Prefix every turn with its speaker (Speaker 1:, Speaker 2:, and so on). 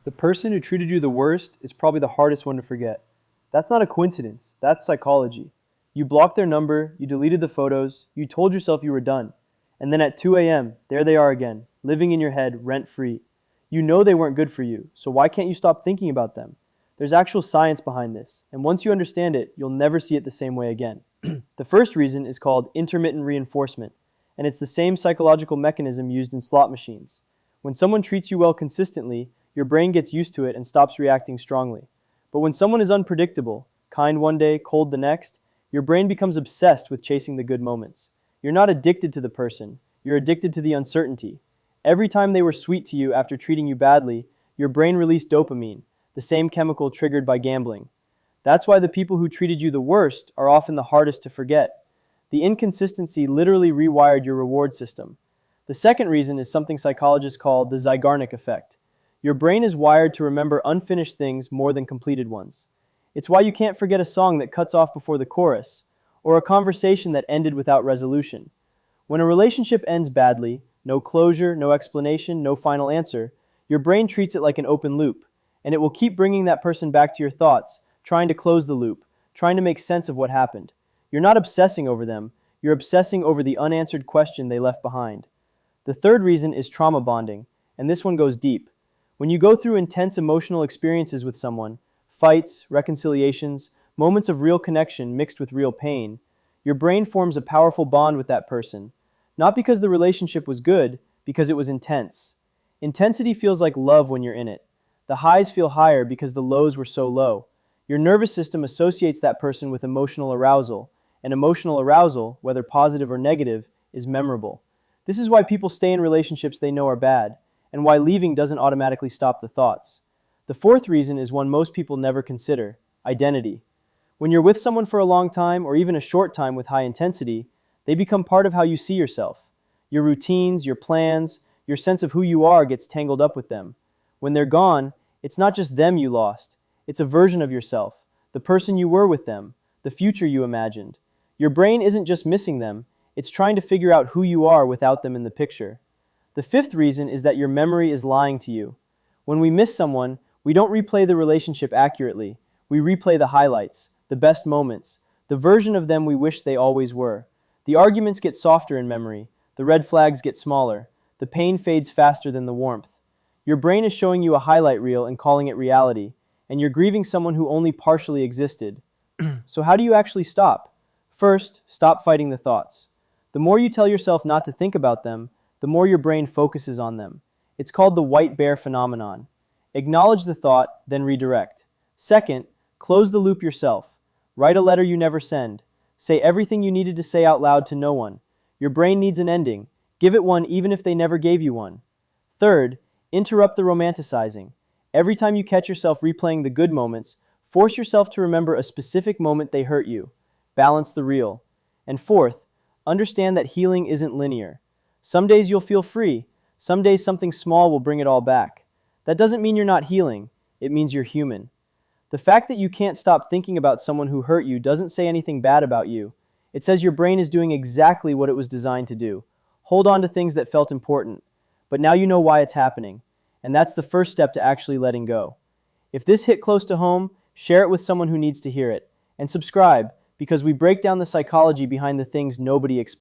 Speaker 1: The person who treated you the worst is probably the hardest one to forget. That's not a coincidence, that's psychology. You blocked their number, you deleted the photos, you told yourself you were done. And then at 2 a.m., there they are again, living in your head rent free. You know they weren't good for you, so why can't you stop thinking about them? There's actual science behind this, and once you understand it, you'll never see it the same way again. The first reason is called intermittent reinforcement, and it's the same psychological mechanism used in slot machines. When someone treats you well consistently, your brain gets used to it and stops reacting strongly. But when someone is unpredictable, kind one day, cold the next, your brain becomes obsessed with chasing the good moments. You're not addicted to the person, you're addicted to the uncertainty. Every time they were sweet to you after treating you badly, your brain released dopamine, the same chemical triggered by gambling. That's why the people who treated you the worst are often the hardest to forget. The inconsistency literally rewired your reward system. The second reason is something psychologists call the Zeigarnik effect. Your brain is wired to remember unfinished things more than completed ones. It's why you can't forget a song that cuts off before the chorus, or a conversation that ended without resolution. When a relationship ends badly, no closure, no explanation, no final answer, your brain treats it like an open loop, and it will keep bringing that person back to your thoughts, trying to close the loop, trying to make sense of what happened. You're not obsessing over them, you're obsessing over the unanswered question they left behind. The third reason is trauma bonding, and this one goes deep. When you go through intense emotional experiences with someone, fights, reconciliations, moments of real connection mixed with real pain, your brain forms a powerful bond with that person. Not because the relationship was good, because it was intense. Intensity feels like love when you're in it. The highs feel higher because the lows were so low. Your nervous system associates that person with emotional arousal, and emotional arousal, whether positive or negative, is memorable. This is why people stay in relationships they know are bad, and why leaving doesn't automatically stop the thoughts. The fourth reason is one most people never consider: identity. When you're with someone for a long time, or even a short time with high intensity, they become part of how you see yourself. Your routines, your plans, your sense of who you are gets tangled up with them. When they're gone, it's not just them you lost, it's a version of yourself, the person you were with them, the future you imagined. Your brain isn't just missing them, it's trying to figure out who you are without them in the picture. The fifth reason is that your memory is lying to you. When we miss someone, we don't replay the relationship accurately. We replay the highlights, the best moments, the version of them we wish they always were. The arguments get softer in memory, the red flags get smaller, the pain fades faster than the warmth. Your brain is showing you a highlight reel and calling it reality, and you're grieving someone who only partially existed. So how do you actually stop? First, stop fighting the thoughts. The more you tell yourself not to think about them, the more your brain focuses on them. It's called the white bear phenomenon. Acknowledge the thought, then redirect. Second, close the loop yourself. Write a letter you never send. Say everything you needed to say out loud to no one. Your brain needs an ending. Give it one even if they never gave you one. Third, interrupt the romanticizing. Every time you catch yourself replaying the good moments, force yourself to remember a specific moment they hurt you. Balance the real. And fourth, understand that healing isn't linear. Some days you'll feel free. Some days something small will bring it all back. That doesn't mean you're not healing. It means you're human. The fact that you can't stop thinking about someone who hurt you doesn't say anything bad about you. It says your brain is doing exactly what it was designed to do. Hold on to things that felt important. But now you know why it's happening. And that's the first step to actually letting go. If this hit close to home, share it with someone who needs to hear it. And subscribe, because we break down the psychology behind the things nobody expects.